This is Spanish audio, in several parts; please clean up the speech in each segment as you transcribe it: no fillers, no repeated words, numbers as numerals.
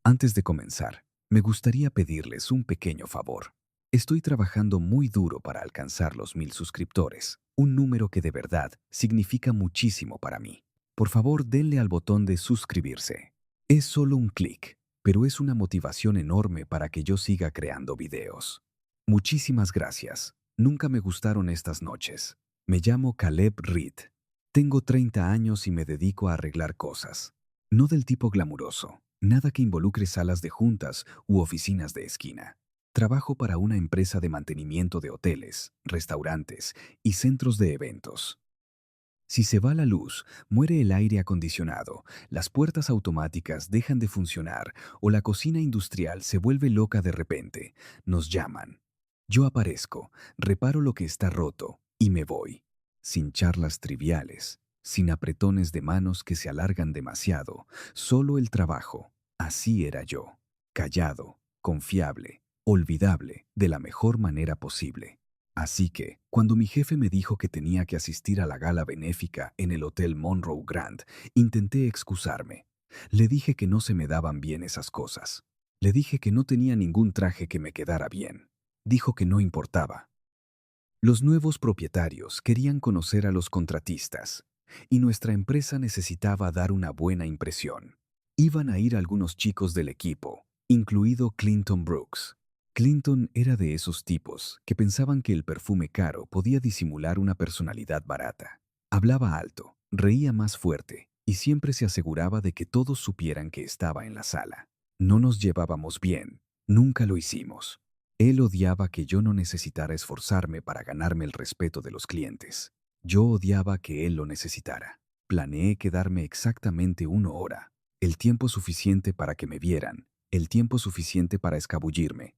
Antes de comenzar, me gustaría pedirles un pequeño favor. Estoy trabajando muy duro para alcanzar los 1000 suscriptores, un número que de verdad significa muchísimo para mí. Por favor, denle al botón de suscribirse. Es solo un clic, pero es una motivación enorme para que yo siga creando videos. Muchísimas gracias. Nunca me gustaron estas noches. Me llamo Caleb Reed. Tengo 30 años y me dedico a arreglar cosas. No del tipo glamuroso. Nada que involucre salas de juntas u oficinas de esquina. Trabajo para una empresa de mantenimiento de hoteles, restaurantes y centros de eventos. Si se va la luz, muere el aire acondicionado, las puertas automáticas dejan de funcionar o la cocina industrial se vuelve loca de repente, nos llaman. Yo aparezco, reparo lo que está roto y me voy. Sin charlas triviales, sin apretones de manos que se alargan demasiado, solo el trabajo. Así era yo, callado, confiable, olvidable, de la mejor manera posible. Así que, cuando mi jefe me dijo que tenía que asistir a la gala benéfica en el Hotel Monroe Grand, intenté excusarme. Le dije que no se me daban bien esas cosas. Le dije que no tenía ningún traje que me quedara bien. Dijo que no importaba. Los nuevos propietarios querían conocer a los contratistas, y nuestra empresa necesitaba dar una buena impresión. Iban a ir algunos chicos del equipo, incluido Clinton Brooks. Clinton era de esos tipos que pensaban que el perfume caro podía disimular una personalidad barata. Hablaba alto, reía más fuerte y siempre se aseguraba de que todos supieran que estaba en la sala. No nos llevábamos bien, nunca lo hicimos. Él odiaba que yo no necesitara esforzarme para ganarme el respeto de los clientes. Yo odiaba que él lo necesitara. Planeé quedarme exactamente 1 hora, el tiempo suficiente para que me vieran, el tiempo suficiente para escabullirme.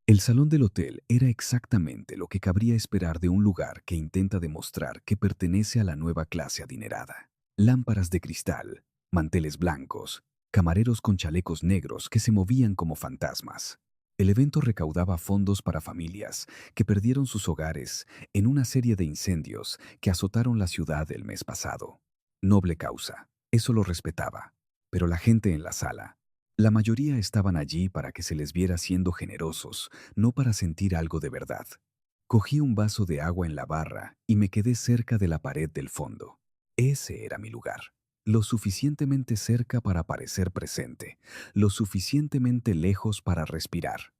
El salón del hotel era exactamente lo que cabría esperar de un lugar que intenta demostrar que pertenece a la nueva clase adinerada. Lámparas de cristal, manteles blancos, camareros con chalecos negros que se movían como fantasmas. El evento recaudaba fondos para familias que perdieron sus hogares en una serie de incendios que azotaron la ciudad el mes pasado. Noble causa, eso lo respetaba. Pero la gente en la sala, la mayoría estaban allí para que se les viera siendo generosos, no para sentir algo de verdad. Cogí un vaso de agua en la barra y me quedé cerca de la pared del fondo. Ese era mi lugar. Lo suficientemente cerca para parecer presente, lo suficientemente lejos para respirar.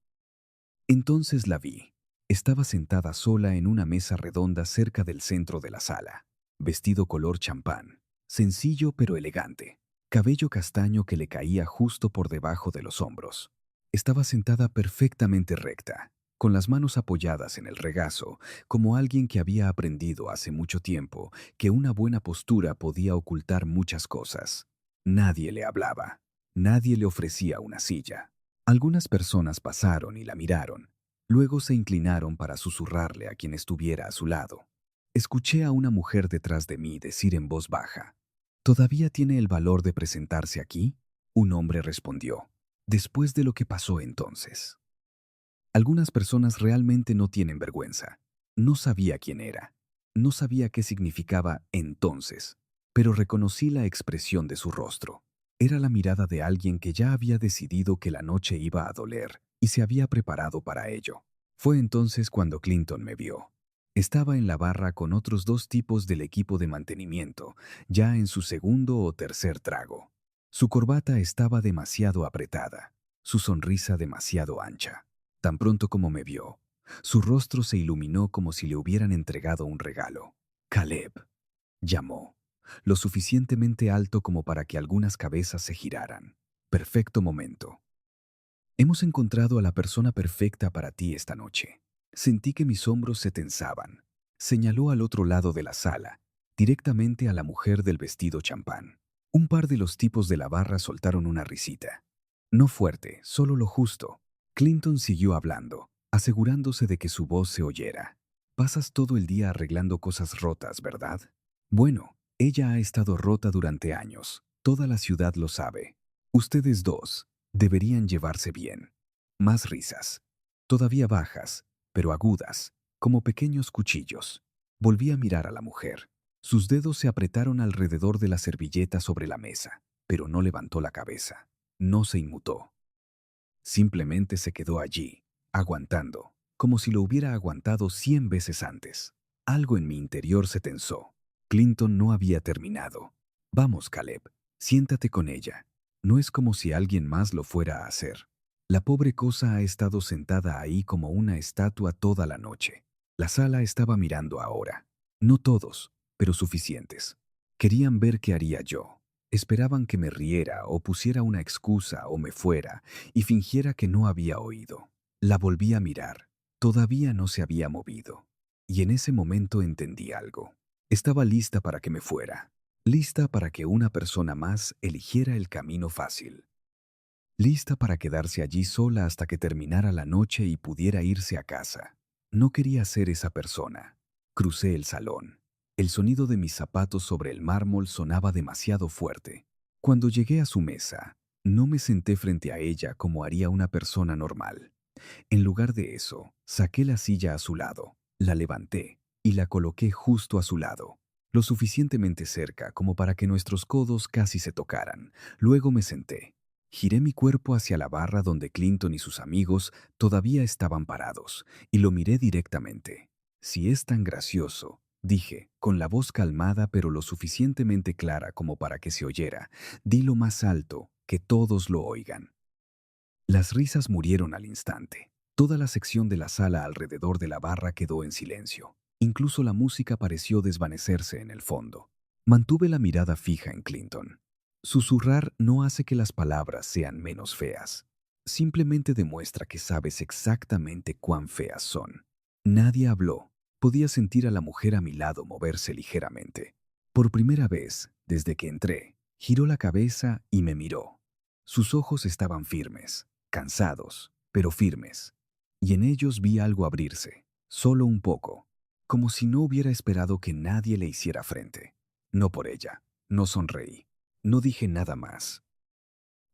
Entonces la vi. Estaba sentada sola en una mesa redonda cerca del centro de la sala. Vestido color champán, sencillo pero elegante. Cabello castaño que le caía justo por debajo de los hombros. Estaba sentada perfectamente recta, con las manos apoyadas en el regazo, como alguien que había aprendido hace mucho tiempo que una buena postura podía ocultar muchas cosas. Nadie le hablaba. Nadie le ofrecía una silla. Algunas personas pasaron y la miraron. Luego se inclinaron para susurrarle a quien estuviera a su lado. Escuché a una mujer detrás de mí decir en voz baja: ¿Todavía tiene el valor de presentarse aquí? Un hombre respondió: después de lo que pasó entonces. Algunas personas realmente no tienen vergüenza. No sabía quién era. No sabía qué significaba entonces, pero reconocí la expresión de su rostro. Era la mirada de alguien que ya había decidido que la noche iba a doler y se había preparado para ello. Fue entonces cuando Clinton me vio. Estaba en la barra con otros 2 tipos del equipo de mantenimiento, ya en su segundo o tercer trago. Su corbata estaba demasiado apretada, su sonrisa demasiado ancha. Tan pronto como me vio, su rostro se iluminó como si le hubieran entregado un regalo. Caleb, llamó, lo suficientemente alto como para que algunas cabezas se giraran. Perfecto momento. Hemos encontrado a la persona perfecta para ti esta noche. Sentí que mis hombros se tensaban. Señaló al otro lado de la sala, directamente a la mujer del vestido champán. Un par de los tipos de la barra soltaron una risita. No fuerte, solo lo justo. Clinton siguió hablando, asegurándose de que su voz se oyera. Pasas todo el día arreglando cosas rotas, ¿verdad? Bueno, ella ha estado rota durante años. Toda la ciudad lo sabe. Ustedes dos deberían llevarse bien. Más risas. Todavía bajas, pero agudas, como pequeños cuchillos. Volví a mirar a la mujer. Sus dedos se apretaron alrededor de la servilleta sobre la mesa, pero no levantó la cabeza. No se inmutó. Simplemente se quedó allí, aguantando, como si lo hubiera aguantado 100 veces antes. Algo en mi interior se tensó. Clinton no había terminado. Vamos, Caleb, siéntate con ella. No es como si alguien más lo fuera a hacer. La pobre cosa ha estado sentada ahí como una estatua toda la noche. La sala estaba mirando ahora. No todos, pero suficientes. Querían ver qué haría yo. Esperaban que me riera o pusiera una excusa o me fuera y fingiera que no había oído. La volví a mirar. Todavía no se había movido. Y en ese momento entendí algo. Estaba lista para que me fuera. Lista para que una persona más eligiera el camino fácil. Lista para quedarse allí sola hasta que terminara la noche y pudiera irse a casa. No quería ser esa persona. Crucé el salón. El sonido de mis zapatos sobre el mármol sonaba demasiado fuerte. Cuando llegué a su mesa, no me senté frente a ella como haría una persona normal. En lugar de eso, saqué la silla a su lado, la levanté y la coloqué justo a su lado, lo suficientemente cerca como para que nuestros codos casi se tocaran. Luego me senté. Giré mi cuerpo hacia la barra donde Clinton y sus amigos todavía estaban parados y lo miré directamente. Si es tan gracioso, dije, con la voz calmada pero lo suficientemente clara como para que se oyera, dilo más alto, que todos lo oigan. Las risas murieron al instante. Toda la sección de la sala alrededor de la barra quedó en silencio. Incluso la música pareció desvanecerse en el fondo. Mantuve la mirada fija en Clinton. Susurrar no hace que las palabras sean menos feas. Simplemente demuestra que sabes exactamente cuán feas son. Nadie habló. Podía sentir a la mujer a mi lado moverse ligeramente. Por primera vez, desde que entré, giró la cabeza y me miró. Sus ojos estaban firmes, cansados, pero firmes, y en ellos vi algo abrirse, solo un poco, como si no hubiera esperado que nadie le hiciera frente. No por ella, no sonreí, no dije nada más.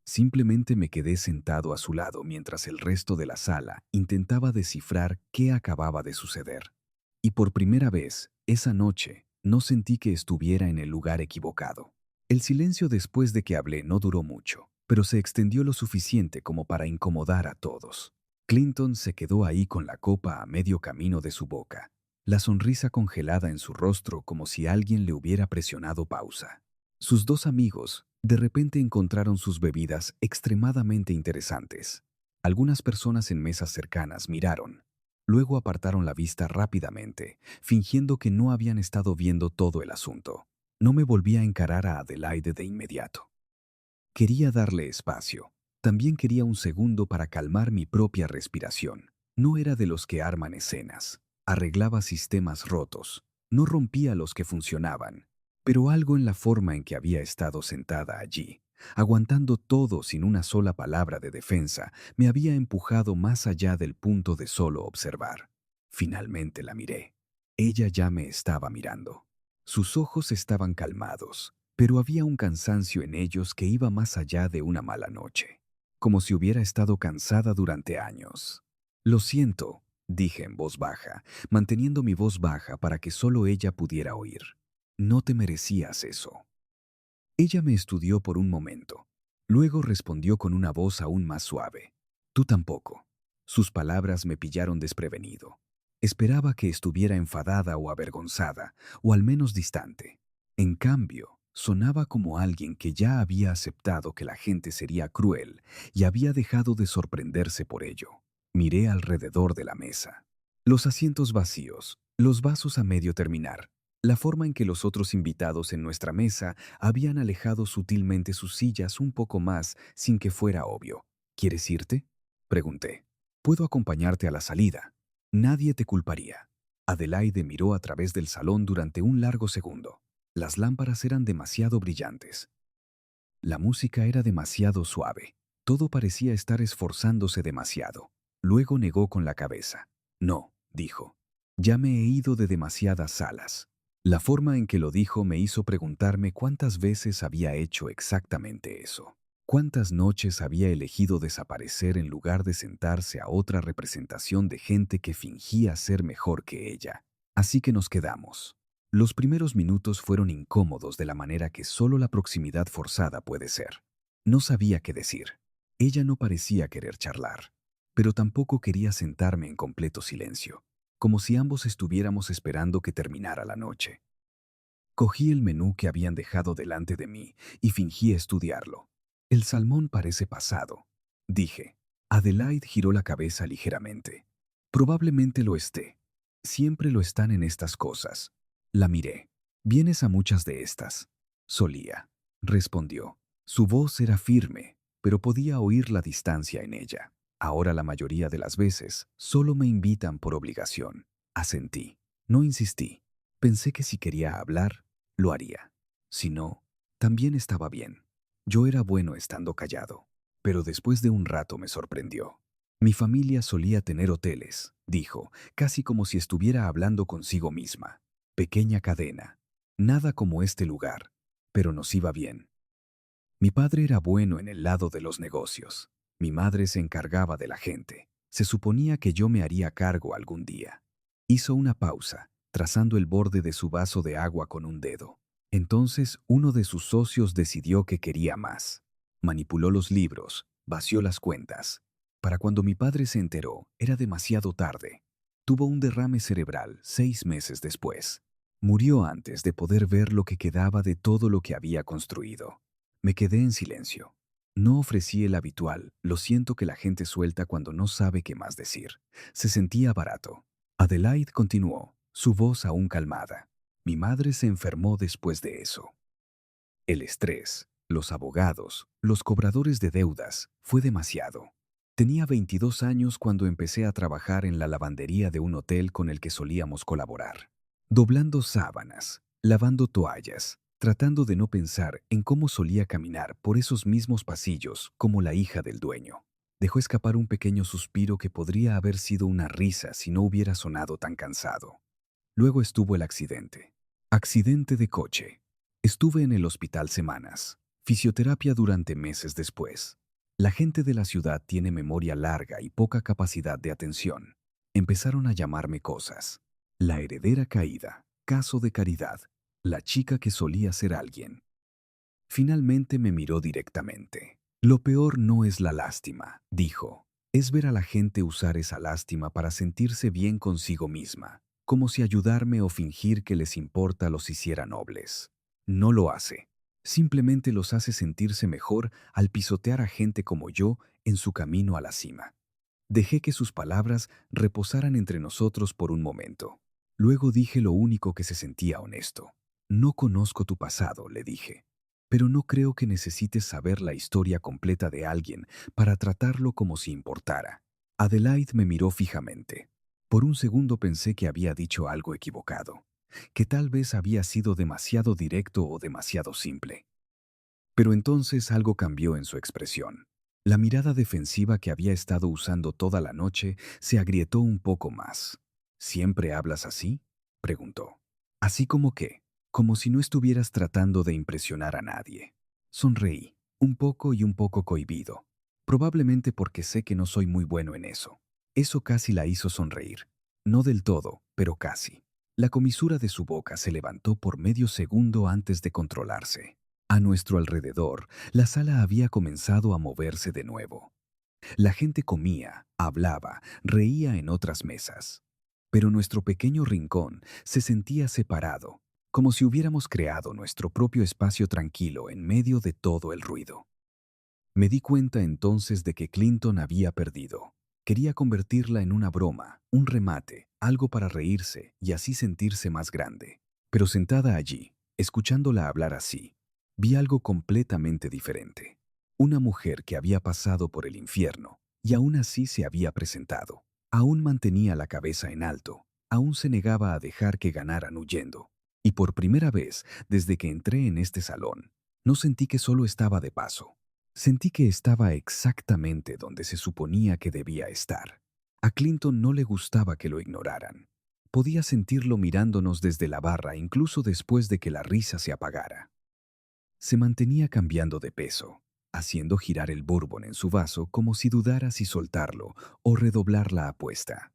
Simplemente me quedé sentado a su lado mientras el resto de la sala intentaba descifrar qué acababa de suceder. Y por primera vez, esa noche, no sentí que estuviera en el lugar equivocado. El silencio después de que hablé no duró mucho, pero se extendió lo suficiente como para incomodar a todos. Clinton se quedó ahí con la copa a medio camino de su boca, la sonrisa congelada en su rostro como si alguien le hubiera presionado pausa. Sus dos amigos, de repente encontraron sus bebidas extremadamente interesantes. Algunas personas en mesas cercanas miraron. Luego apartaron la vista rápidamente, fingiendo que no habían estado viendo todo el asunto. No me volví a encarar a Adelaide de inmediato. Quería darle espacio. También quería un segundo para calmar mi propia respiración. No era de los que arman escenas. Arreglaba sistemas rotos. No rompía los que funcionaban. Pero algo en la forma en que había estado sentada allí, aguantando todo sin una sola palabra de defensa, me había empujado más allá del punto de solo observar. Finalmente la miré. Ella ya me estaba mirando. Sus ojos estaban calmados, pero había un cansancio en ellos que iba más allá de una mala noche, como si hubiera estado cansada durante años. Lo siento, dije en voz baja, manteniendo mi voz baja para que solo ella pudiera oír. No te merecías eso. Ella me estudió por un momento. Luego respondió con una voz aún más suave. Tú tampoco. Sus palabras me pillaron desprevenido. Esperaba que estuviera enfadada o avergonzada, o al menos distante. En cambio, sonaba como alguien que ya había aceptado que la gente sería cruel y había dejado de sorprenderse por ello. Miré alrededor de la mesa. Los asientos vacíos, los vasos a medio terminar, la forma en que los otros invitados en nuestra mesa habían alejado sutilmente sus sillas un poco más sin que fuera obvio. ¿Quieres irte?, pregunté. Puedo acompañarte a la salida. Nadie te culparía. Adelaide miró a través del salón durante un largo segundo. Las lámparas eran demasiado brillantes. La música era demasiado suave. Todo parecía estar esforzándose demasiado. Luego negó con la cabeza. No, dijo. Ya me he ido de demasiadas salas. La forma en que lo dijo me hizo preguntarme cuántas veces había hecho exactamente eso. Cuántas noches había elegido desaparecer en lugar de sentarse a otra representación de gente que fingía ser mejor que ella. Así que nos quedamos. Los primeros minutos fueron incómodos de la manera que solo la proximidad forzada puede ser. No sabía qué decir. Ella no parecía querer charlar, pero tampoco quería sentarme en completo silencio, como si ambos estuviéramos esperando que terminara la noche. Cogí el menú que habían dejado delante de mí y fingí estudiarlo. El salmón parece pasado, dije. Adelaide giró la cabeza ligeramente. Probablemente lo esté. Siempre lo están en estas cosas. La miré. ¿Vienes a muchas de estas? Solía, respondió. Su voz era firme, pero podía oír la distancia en ella. Ahora la mayoría de las veces solo me invitan por obligación. Asentí. No insistí. Pensé que si quería hablar, lo haría. Si no, también estaba bien. Yo era bueno estando callado. Pero después de un rato me sorprendió. Mi familia solía tener hoteles, dijo, casi como si estuviera hablando consigo misma. Pequeña cadena. Nada como este lugar, pero nos iba bien. Mi padre era bueno en el lado de los negocios. Mi madre se encargaba de la gente. Se suponía que yo me haría cargo algún día. Hizo una pausa, trazando el borde de su vaso de agua con un dedo. Entonces uno de sus socios decidió que quería más. Manipuló los libros, vació las cuentas. Para cuando mi padre se enteró, era demasiado tarde. Tuvo un derrame cerebral 6 meses después. Murió antes de poder ver lo que quedaba de todo lo que había construido. Me quedé en silencio. No ofrecí el habitual, lo siento que la gente suelta cuando no sabe qué más decir. Se sentía barato. Adelaide continuó, su voz aún calmada. Mi madre se enfermó después de eso. El estrés, los abogados, los cobradores de deudas, fue demasiado. Tenía 22 años cuando empecé a trabajar en la lavandería de un hotel con el que solíamos colaborar. Doblando sábanas, lavando toallas, tratando de no pensar en cómo solía caminar por esos mismos pasillos como la hija del dueño. Dejó escapar un pequeño suspiro que podría haber sido una risa si no hubiera sonado tan cansado. Luego estuvo el accidente. Accidente de coche. Estuve en el hospital semanas. Fisioterapia durante meses después. La gente de la ciudad tiene memoria larga y poca capacidad de atención. Empezaron a llamarme cosas. La heredera caída, caso de caridad, la chica que solía ser alguien. Finalmente me miró directamente. Lo peor no es la lástima, dijo. Es ver a la gente usar esa lástima para sentirse bien consigo misma, como si ayudarme o fingir que les importa los hiciera nobles. No lo hace. Simplemente los hace sentirse mejor al pisotear a gente como yo en su camino a la cima. Dejé que sus palabras reposaran entre nosotros por un momento. Luego dije lo único que se sentía honesto. No conozco tu pasado, le dije, pero no creo que necesites saber la historia completa de alguien para tratarlo como si importara. Adelaide me miró fijamente. Por un segundo pensé que había dicho algo equivocado, que tal vez había sido demasiado directo o demasiado simple. Pero entonces algo cambió en su expresión. La mirada defensiva que había estado usando toda la noche se agrietó un poco más. ¿Siempre hablas así?, preguntó. Así como qué, como si no estuvieras tratando de impresionar a nadie. Sonreí, un poco y un poco cohibido, probablemente porque sé que no soy muy bueno en eso. Eso casi la hizo sonreír. No del todo, pero casi. La comisura de su boca se levantó por medio segundo antes de controlarse. A nuestro alrededor, la sala había comenzado a moverse de nuevo. La gente comía, hablaba, reía en otras mesas. Pero nuestro pequeño rincón se sentía separado, como si hubiéramos creado nuestro propio espacio tranquilo en medio de todo el ruido. Me di cuenta entonces de que Clinton había perdido. Quería convertirla en una broma, un remate, algo para reírse y así sentirse más grande. Pero sentada allí, escuchándola hablar así, vi algo completamente diferente. Una mujer que había pasado por el infierno y aún así se había presentado. Aún mantenía la cabeza en alto, aún se negaba a dejar que ganaran huyendo. Y por primera vez, desde que entré en este salón, no sentí que solo estaba de paso. Sentí que estaba exactamente donde se suponía que debía estar. A Clinton no le gustaba que lo ignoraran. Podía sentirlo mirándonos desde la barra incluso después de que la risa se apagara. Se mantenía cambiando de peso, haciendo girar el bourbon en su vaso como si dudara si soltarlo o redoblar la apuesta.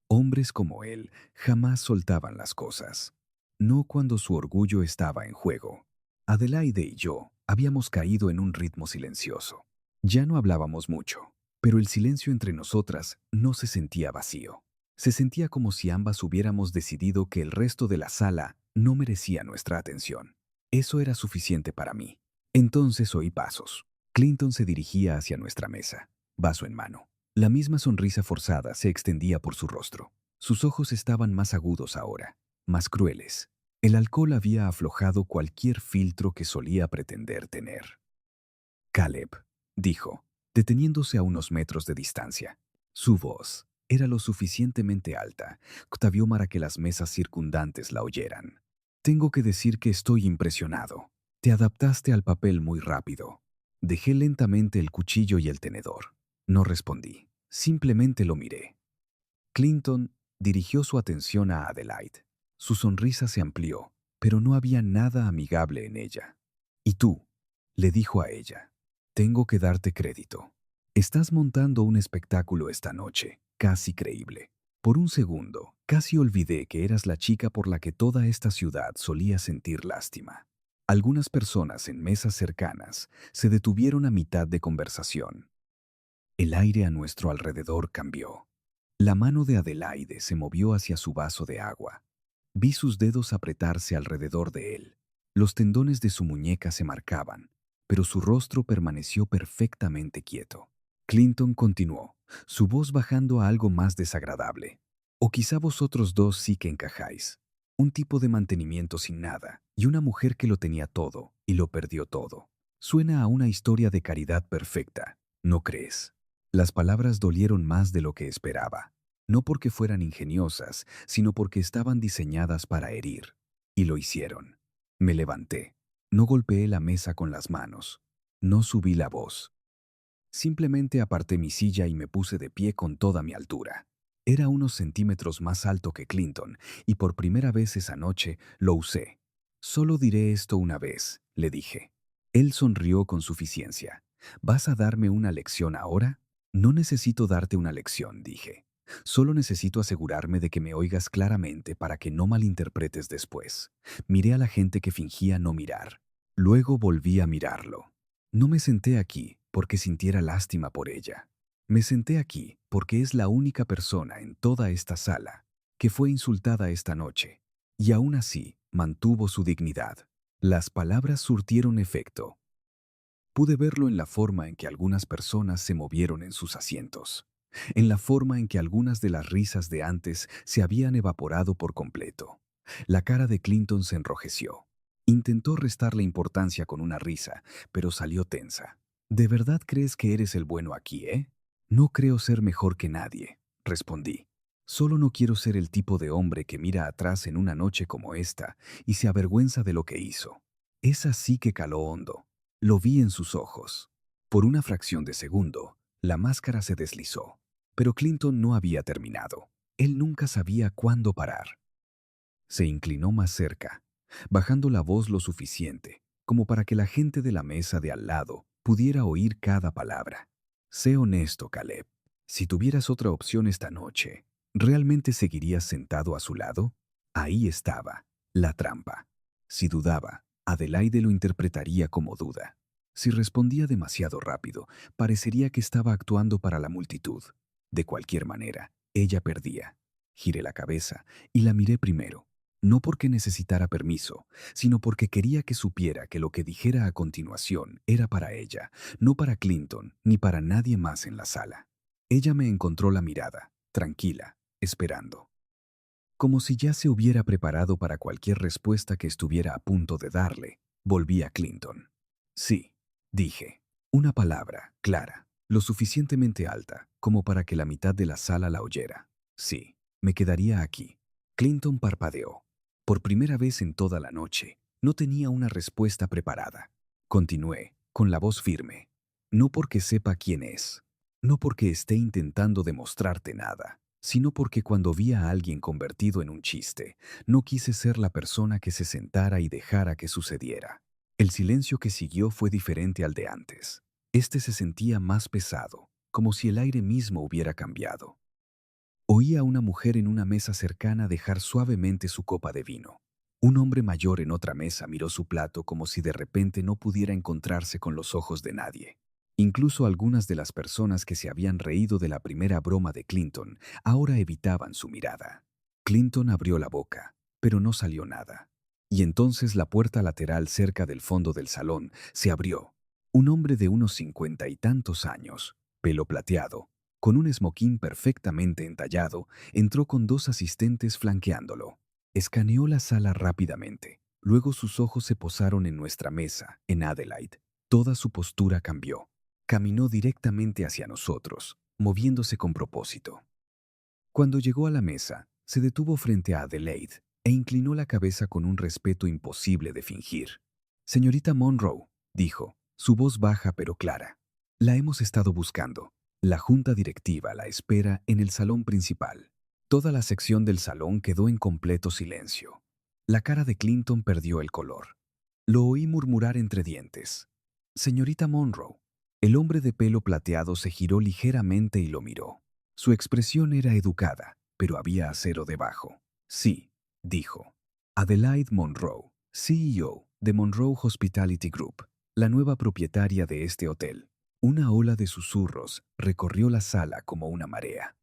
Hombres como él jamás soltaban las cosas, no cuando su orgullo estaba en juego. Adelaide y yo habíamos caído en un ritmo silencioso. Ya no hablábamos mucho, pero el silencio entre nosotras no se sentía vacío. Se sentía como si ambas hubiéramos decidido que el resto de la sala no merecía nuestra atención. Eso era suficiente para mí. Entonces oí pasos. Clinton se dirigía hacia nuestra mesa, vaso en mano. La misma sonrisa forzada se extendía por su rostro. Sus ojos estaban más agudos ahora, más crueles. El alcohol había aflojado cualquier filtro que solía pretender tener. Caleb, dijo, deteniéndose a unos metros de distancia. Su voz era lo suficientemente alta, Octavio, para que las mesas circundantes la oyeran. Tengo que decir que estoy impresionado. Te adaptaste al papel muy rápido. Dejé lentamente el cuchillo y el tenedor. No respondí. Simplemente lo miré. Clinton dirigió su atención a Adelaide. Su sonrisa se amplió, pero no había nada amigable en ella. ¿Y tú?, le dijo a ella. Tengo que darte crédito. Estás montando un espectáculo esta noche, casi creíble. Por un segundo, casi olvidé que eras la chica por la que toda esta ciudad solía sentir lástima. Algunas personas en mesas cercanas se detuvieron a mitad de conversación. El aire a nuestro alrededor cambió. La mano de Adelaide se movió hacia su vaso de agua. Vi sus dedos apretarse alrededor de él. Los tendones de su muñeca se marcaban, pero su rostro permaneció perfectamente quieto. Clinton continuó, su voz bajando a algo más desagradable. O quizá vosotros dos sí que encajáis. Un tipo de mantenimiento sin nada y una mujer que lo tenía todo y lo perdió todo. Suena a una historia de caridad perfecta, ¿no crees? Las palabras dolieron más de lo que esperaba, no porque fueran ingeniosas, sino porque estaban diseñadas para herir. Y lo hicieron. Me levanté. No golpeé la mesa con las manos. No subí la voz. Simplemente aparté mi silla y me puse de pie con toda mi altura. Era unos centímetros más alto que Clinton, y por primera vez esa noche lo usé. Solo diré esto una vez, le dije. Él sonrió con suficiencia. ¿Vas a darme una lección ahora? No necesito darte una lección, dije. Solo necesito asegurarme de que me oigas claramente para que no malinterpretes después. Miré a la gente que fingía no mirar. Luego volví a mirarlo. No me senté aquí porque sintiera lástima por ella. Me senté aquí porque es la única persona en toda esta sala que fue insultada esta noche, y aún así mantuvo su dignidad. Las palabras surtieron efecto. Pude verlo en la forma en que algunas personas se movieron en sus asientos, en la forma en que algunas de las risas de antes se habían evaporado por completo. La cara de Clinton se enrojeció. Intentó restarle importancia con una risa, pero salió tensa. ¿De verdad crees que eres el bueno aquí, eh? No creo ser mejor que nadie, respondí. Solo no quiero ser el tipo de hombre que mira atrás en una noche como esta y se avergüenza de lo que hizo. Esa sí que caló hondo. Lo vi en sus ojos. Por una fracción de segundo, la máscara se deslizó. Pero Clinton no había terminado. Él nunca sabía cuándo parar. Se inclinó más cerca, bajando la voz lo suficiente como para que la gente de la mesa de al lado pudiera oír cada palabra. Sé honesto, Caleb. Si tuvieras otra opción esta noche, ¿realmente seguirías sentado a su lado? Ahí estaba, la trampa. Si dudaba, Adelaide lo interpretaría como duda. Si respondía demasiado rápido, parecería que estaba actuando para la multitud. De cualquier manera, ella perdía. Giré la cabeza y la miré primero. No porque necesitara permiso, sino porque quería que supiera que lo que dijera a continuación era para ella, no para Clinton ni para nadie más en la sala. Ella me encontró la mirada, tranquila, esperando. Como si ya se hubiera preparado para cualquier respuesta que estuviera a punto de darle, volví a Clinton. Sí, dije. Una palabra, clara, lo suficientemente alta como para que la mitad de la sala la oyera. Sí, me quedaría aquí. Clinton parpadeó. Por primera vez en toda la noche, no tenía una respuesta preparada. Continué, con la voz firme. No porque sepa quién es, no porque esté intentando demostrarte nada, sino porque cuando vi a alguien convertido en un chiste, no quise ser la persona que se sentara y dejara que sucediera. El silencio que siguió fue diferente al de antes. Este se sentía más pesado, como si el aire mismo hubiera cambiado. Oí a una mujer en una mesa cercana dejar suavemente su copa de vino. Un hombre mayor en otra mesa miró su plato como si de repente no pudiera encontrarse con los ojos de nadie. Incluso algunas de las personas que se habían reído de la primera broma de Clinton ahora evitaban su mirada. Clinton abrió la boca, pero no salió nada. Y entonces la puerta lateral cerca del fondo del salón se abrió. Un hombre de unos 50 y tantos años, pelo plateado, con un esmoquín perfectamente entallado, entró con dos asistentes flanqueándolo. Escaneó la sala rápidamente. Luego sus ojos se posaron en nuestra mesa, en Adelaide. Toda su postura cambió. Caminó directamente hacia nosotros, moviéndose con propósito. Cuando llegó a la mesa, se detuvo frente a Adelaide e inclinó la cabeza con un respeto imposible de fingir. «Señorita Monroe», dijo, su voz baja pero clara. «La hemos estado buscando. La junta directiva la espera en el salón principal». Toda la sección del salón quedó en completo silencio. La cara de Clinton perdió el color. Lo oí murmurar entre dientes. «Señorita Monroe». El hombre de pelo plateado se giró ligeramente y lo miró. Su expresión era educada, pero había acero debajo. «Sí», dijo. «Adelaide Monroe, CEO de Monroe Hospitality Group, la nueva propietaria de este hotel». Una ola de susurros recorrió la sala como una marea.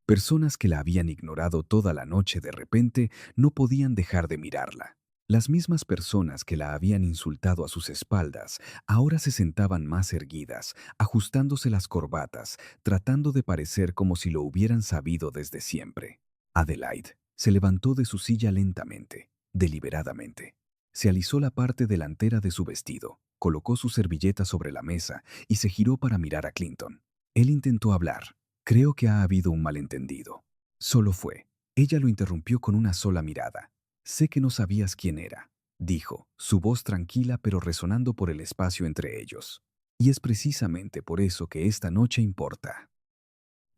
Personas que la habían ignorado toda la noche de repente no podían dejar de mirarla. Las mismas personas que la habían insultado a sus espaldas ahora se sentaban más erguidas, ajustándose las corbatas, tratando de parecer como si lo hubieran sabido desde siempre. Adelaide se levantó de su silla lentamente, deliberadamente. Se alisó la parte delantera de su vestido, colocó su servilleta sobre la mesa y se giró para mirar a Clinton. Él intentó hablar. «Creo que ha habido un malentendido». Solo fue. Ella lo interrumpió con una sola mirada. «Sé que no sabías quién era», dijo, su voz tranquila pero resonando por el espacio entre ellos. «Y es precisamente por eso que esta noche importa».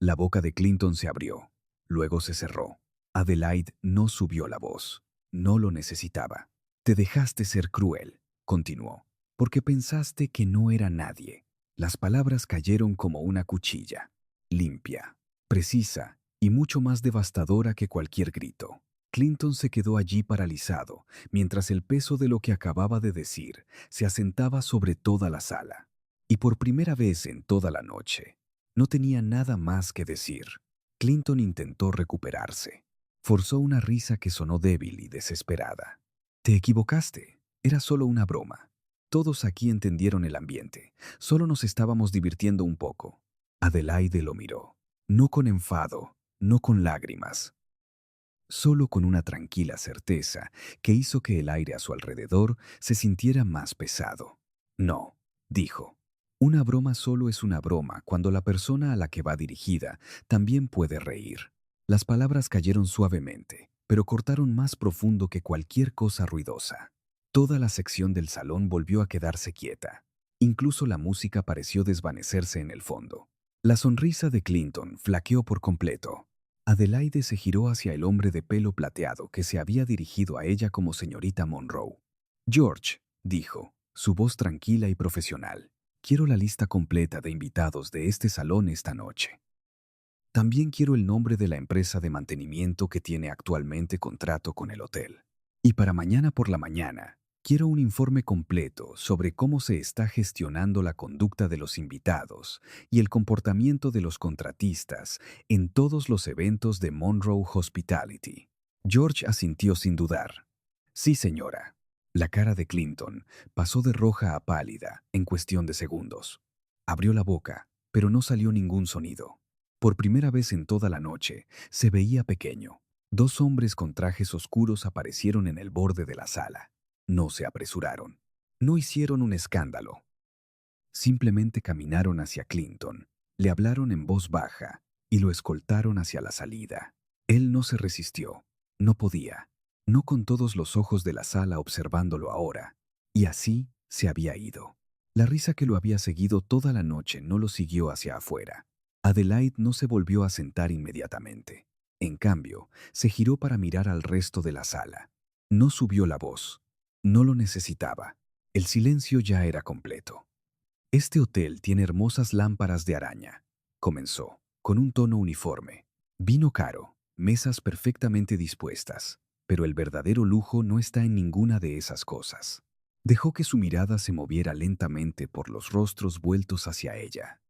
La boca de Clinton se abrió. Luego se cerró. Adelaide no subió la voz. No lo necesitaba. «Te dejaste ser cruel», continuó, «porque pensaste que no era nadie». Las palabras cayeron como una cuchilla. Limpia, precisa y mucho más devastadora que cualquier grito. Clinton se quedó allí paralizado, mientras el peso de lo que acababa de decir se asentaba sobre toda la sala. Y por primera vez en toda la noche, no tenía nada más que decir. Clinton intentó recuperarse. Forzó una risa que sonó débil y desesperada. «Te equivocaste. Era solo una broma. Todos aquí entendieron el ambiente. Solo nos estábamos divirtiendo un poco». Adelaide lo miró, no con enfado, no con lágrimas, solo con una tranquila certeza que hizo que el aire a su alrededor se sintiera más pesado. «No», dijo, «una broma solo es una broma cuando la persona a la que va dirigida también puede reír». Las palabras cayeron suavemente, pero cortaron más profundo que cualquier cosa ruidosa. Toda la sección del salón volvió a quedarse quieta. Incluso la música pareció desvanecerse en el fondo. La sonrisa de Clinton flaqueó por completo. Adelaide se giró hacia el hombre de pelo plateado que se había dirigido a ella como señorita Monroe. «George», dijo, su voz tranquila y profesional, «quiero la lista completa de invitados de este salón esta noche. También quiero el nombre de la empresa de mantenimiento que tiene actualmente contrato con el hotel. Y para mañana por la mañana, quiero un informe completo sobre cómo se está gestionando la conducta de los invitados y el comportamiento de los contratistas en todos los eventos de Monroe Hospitality». George asintió sin dudar. «Sí, señora». La cara de Clinton pasó de roja a pálida en cuestión de segundos. Abrió la boca, pero no salió ningún sonido. Por primera vez en toda la noche, se veía pequeño. Dos hombres con trajes oscuros aparecieron en el borde de la sala. No se apresuraron. No hicieron un escándalo. Simplemente caminaron hacia Clinton, le hablaron en voz baja y lo escoltaron hacia la salida. Él no se resistió. No podía. No con todos los ojos de la sala observándolo ahora. Y así se había ido. La risa que lo había seguido toda la noche no lo siguió hacia afuera. Adelaide no se volvió a sentar inmediatamente. En cambio, se giró para mirar al resto de la sala. No subió la voz. No lo necesitaba. El silencio ya era completo. «Este hotel tiene hermosas lámparas de araña», comenzó, con un tono uniforme. «Vino caro, mesas perfectamente dispuestas, pero el verdadero lujo no está en ninguna de esas cosas. Dejó que su mirada se moviera lentamente por los rostros vueltos hacia ella.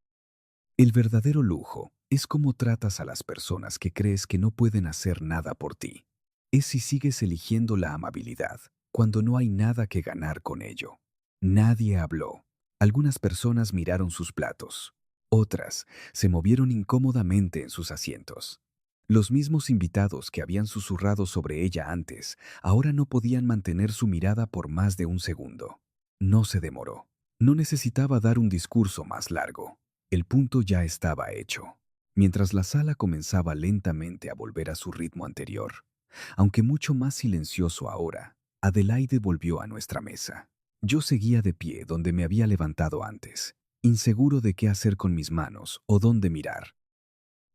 El verdadero lujo es cómo tratas a las personas que crees que no pueden hacer nada por ti. Es si sigues eligiendo la amabilidad cuando no hay nada que ganar con ello. Nadie habló. Algunas personas miraron sus platos. Otras se movieron incómodamente en sus asientos. Los mismos invitados que habían susurrado sobre ella antes, ahora no podían mantener su mirada por más de un segundo. No se demoró. No necesitaba dar un discurso más largo. El punto ya estaba hecho. Mientras la sala comenzaba lentamente a volver a su ritmo anterior, aunque mucho más silencioso ahora, Adelaide volvió a nuestra mesa. Yo seguía de pie donde me había levantado antes, inseguro de qué hacer con mis manos o dónde mirar.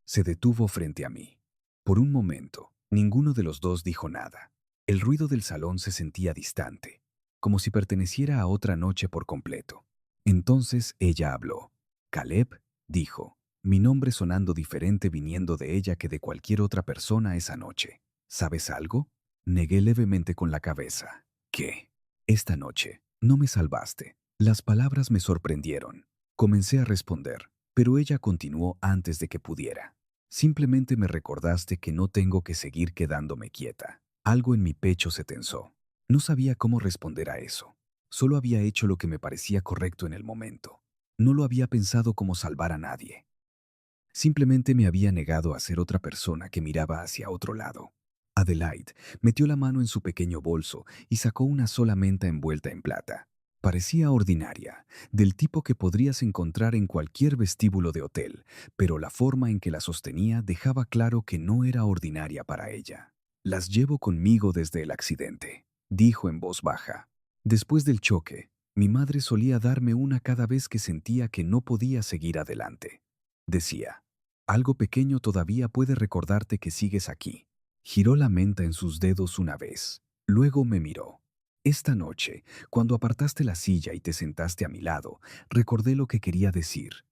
Se detuvo frente a mí. Por un momento, ninguno de los dos dijo nada. El ruido del salón se sentía distante, como si perteneciera a otra noche por completo. Entonces ella habló. Caleb, dijo, mi nombre sonando diferente viniendo de ella que de cualquier otra persona esa noche. ¿Sabes algo? Negué levemente con la cabeza. ¿Qué? Esta noche no me salvaste. Las palabras me sorprendieron. Comencé a responder, pero ella continuó antes de que pudiera. Simplemente me recordaste que no tengo que seguir quedándome quieta. Algo en mi pecho se tensó. No sabía cómo responder a eso. Solo había hecho lo que me parecía correcto en el momento. No lo había pensado como salvar a nadie. Simplemente me había negado a ser otra persona que miraba hacia otro lado. Adelaide metió la mano en su pequeño bolso y sacó una sola menta envuelta en plata. Parecía ordinaria, del tipo que podrías encontrar en cualquier vestíbulo de hotel, pero la forma en que la sostenía dejaba claro que no era ordinaria para ella. Las llevo conmigo desde el accidente, dijo en voz baja. Después del choque, mi madre solía darme una cada vez que sentía que no podía seguir adelante. Decía, algo pequeño todavía puede recordarte que sigues aquí. Giró la menta en sus dedos una vez. Luego me miró. Esta noche, cuando apartaste la silla y te sentaste a mi lado, recordé lo que quería decir.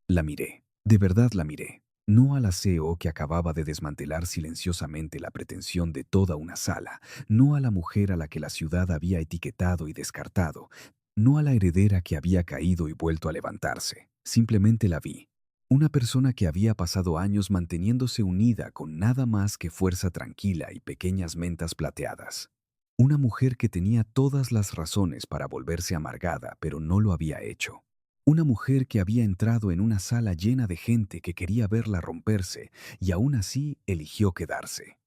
La miré. De verdad la miré. No al aseo que acababa de desmantelar silenciosamente la pretensión de toda una sala, no a la mujer a la que la ciudad había etiquetado y descartado, no a la heredera que había caído y vuelto a levantarse. Simplemente la vi. Una persona que había pasado años manteniéndose unida con nada más que fuerza tranquila y pequeñas mentas plateadas. Una mujer que tenía todas las razones para volverse amargada, pero no lo había hecho. Una mujer que había entrado en una sala llena de gente que quería verla romperse y aún así eligió quedarse.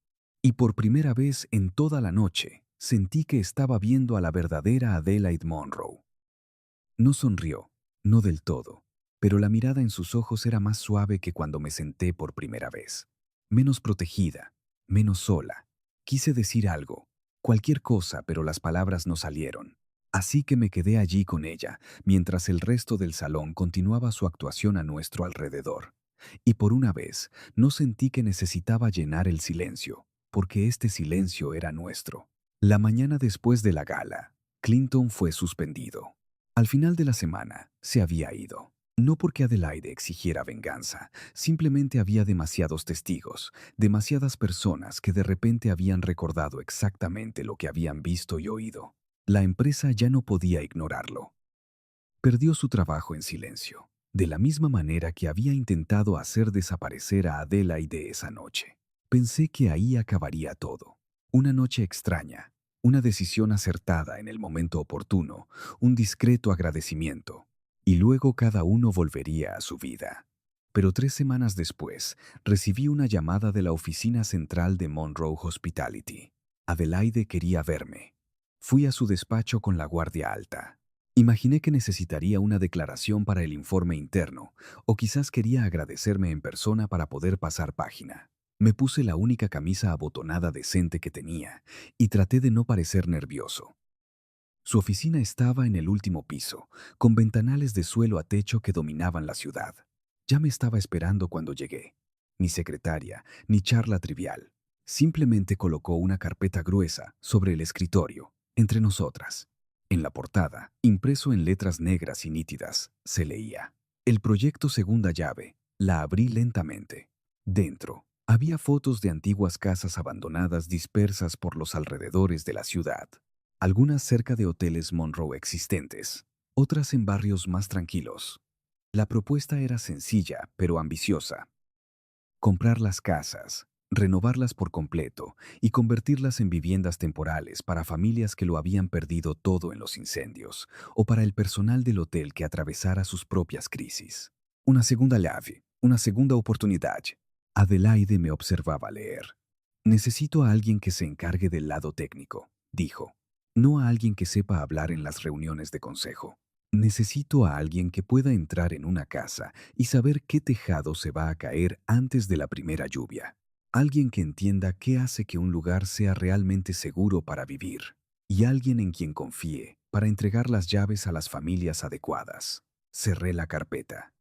Y por primera vez en toda la noche, sentí que estaba viendo a la verdadera Adelaide Monroe. No sonrió, no del todo, pero la mirada en sus ojos era más suave que cuando me senté por primera vez. Menos protegida, menos sola. Quise decir algo, cualquier cosa, pero las palabras no salieron. Así que me quedé allí con ella, mientras el resto del salón continuaba su actuación a nuestro alrededor. Y por una vez, no sentí que necesitaba llenar el silencio, porque este silencio era nuestro. La mañana después de la gala, Clinton fue suspendido. Al final de la semana, se había ido. No porque Adelaide exigiera venganza, simplemente había demasiados testigos, demasiadas personas que de repente habían recordado exactamente lo que habían visto y oído. La empresa ya no podía ignorarlo. Perdió su trabajo en silencio, de la misma manera que había intentado hacer desaparecer a Adelaide esa noche. Pensé que ahí acabaría todo. Una noche extraña, una decisión acertada en el momento oportuno, un discreto agradecimiento, y luego cada uno volvería a su vida. Pero 3 semanas después, recibí una llamada de la oficina central de Monroe Hospitality. Adelaide quería verme. Fui a su despacho con la guardia alta. Imaginé que necesitaría una declaración para el informe interno, o quizás quería agradecerme en persona para poder pasar página. Me puse la única camisa abotonada decente que tenía y traté de no parecer nervioso. Su oficina estaba en el último piso, con ventanales de suelo a techo que dominaban la ciudad. Ya me estaba esperando cuando llegué. Ni secretaria, ni charla trivial. Simplemente colocó una carpeta gruesa sobre el escritorio, entre nosotras. En la portada, impreso en letras negras y nítidas, se leía: el proyecto Segunda Llave. La abrí lentamente. Dentro, había fotos de antiguas casas abandonadas dispersas por los alrededores de la ciudad. algunas cerca de hoteles Monroe existentes, otras en barrios más tranquilos. La propuesta era sencilla, pero ambiciosa. Comprar las casas, renovarlas por completo y convertirlas en viviendas temporales para familias que lo habían perdido todo en los incendios o para el personal del hotel que atravesara sus propias crisis. Una segunda llave, una segunda oportunidad. Adelaide me observaba leer. Necesito a alguien que se encargue del lado técnico, dijo. No a alguien que sepa hablar en las reuniones de consejo. Necesito a alguien que pueda entrar en una casa y saber qué tejado se va a caer antes de la primera lluvia. Alguien que entienda qué hace que un lugar sea realmente seguro para vivir. Y alguien en quien confíe para entregar las llaves a las familias adecuadas. Cerré la carpeta.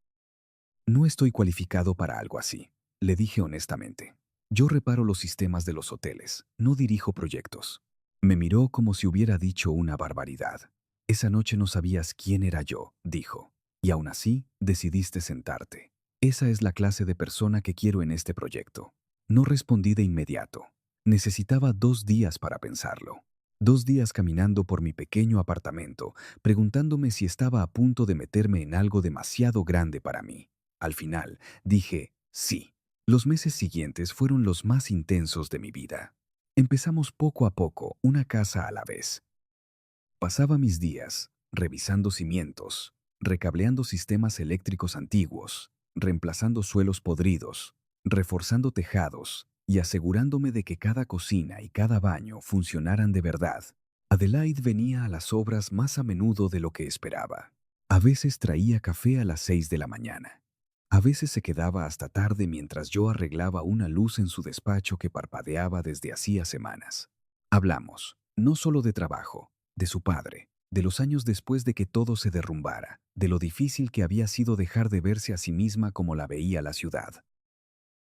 No estoy cualificado para algo así, le dije honestamente. Yo reparo los sistemas de los hoteles, no dirijo proyectos. Me miró como si hubiera dicho una barbaridad. Esa noche no sabías quién era yo, dijo. Y aún así, decidiste sentarte. Esa es la clase de persona que quiero en este proyecto. No respondí de inmediato. Necesitaba 2 días para pensarlo. 2 días caminando por mi pequeño apartamento, preguntándome si estaba a punto de meterme en algo demasiado grande para mí. Al final, dije sí. Los meses siguientes fueron los más intensos de mi vida. Empezamos poco a poco, una casa a la vez. Pasaba mis días revisando cimientos, recableando sistemas eléctricos antiguos, reemplazando suelos podridos, reforzando tejados y asegurándome de que cada cocina y cada baño funcionaran de verdad. Adelaide venía a las obras más a menudo de lo que esperaba. A veces traía café a las 6 de la mañana. A veces se quedaba hasta tarde mientras yo arreglaba una luz en su despacho que parpadeaba desde hacía semanas. Hablamos, no solo de trabajo, de su padre, de los años después de que todo se derrumbara, de lo difícil que había sido dejar de verse a sí misma como la veía la ciudad.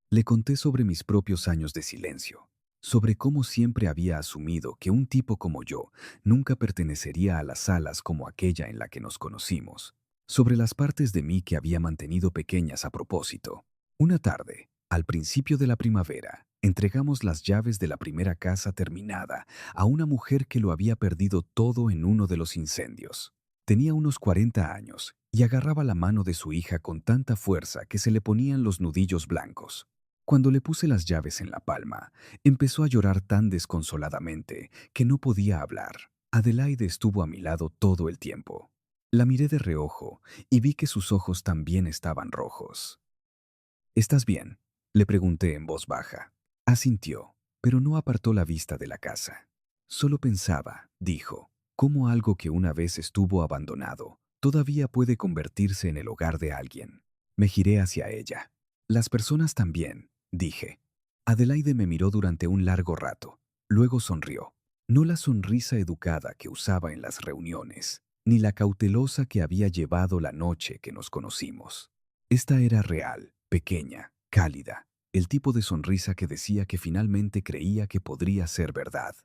Le conté sobre mis propios años de silencio, sobre cómo siempre había asumido que un tipo como yo nunca pertenecería a las salas como aquella en la que nos conocimos, sobre las partes de mí que había mantenido pequeñas a propósito. Una tarde, al principio de la primavera, entregamos las llaves de la primera casa terminada a una mujer que lo había perdido todo en uno de los incendios. Tenía unos 40 años y agarraba la mano de su hija con tanta fuerza que se le ponían los nudillos blancos. Cuando le puse las llaves en la palma, empezó a llorar tan desconsoladamente que no podía hablar. Adelaide estuvo a mi lado todo el tiempo. La miré de reojo y vi que sus ojos también estaban rojos. ¿Estás bien?, le pregunté en voz baja. Asintió, pero no apartó la vista de la casa. Solo pensaba, dijo, cómo algo que una vez estuvo abandonado todavía puede convertirse en el hogar de alguien. Me giré hacia ella. Las personas también, dije. Adelaide me miró durante un largo rato. Luego sonrió. No la sonrisa educada que usaba en las reuniones, ni la cautelosa que había llevado la noche que nos conocimos. Esta era real, pequeña, cálida, el tipo de sonrisa que decía que finalmente creía que podría ser verdad.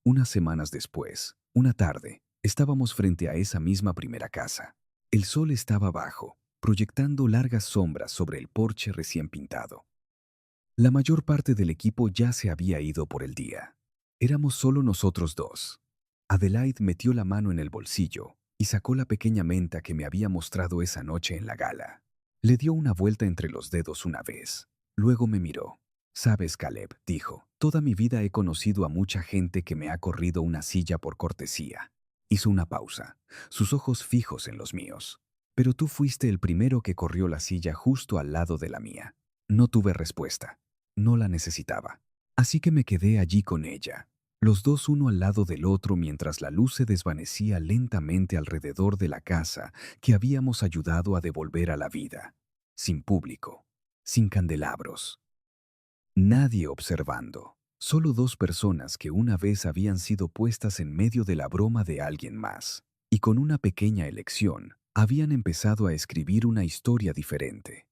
Unas semanas después, una tarde, estábamos frente a esa misma primera casa. El sol estaba bajo, proyectando largas sombras sobre el porche recién pintado. La mayor parte del equipo ya se había ido por el día. Éramos solo nosotros dos. Adelaide metió la mano en el bolsillo y sacó la pequeña menta que me había mostrado esa noche en la gala. Le dio una vuelta entre los dedos una vez. Luego me miró. «Sabes, Caleb», dijo, «toda mi vida he conocido a mucha gente que me ha corrido una silla por cortesía». Hizo una pausa, sus ojos fijos en los míos. «Pero tú fuiste el primero que corrió la silla justo al lado de la mía». No tuve respuesta. No la necesitaba. Así que me quedé allí con ella, los dos uno al lado del otro mientras la luz se desvanecía lentamente alrededor de la casa que habíamos ayudado a devolver a la vida. Sin público, sin candelabros. Nadie observando. Solo dos personas que una vez habían sido puestas en medio de la broma de alguien más. Y con una pequeña elección, habían empezado a escribir una historia diferente.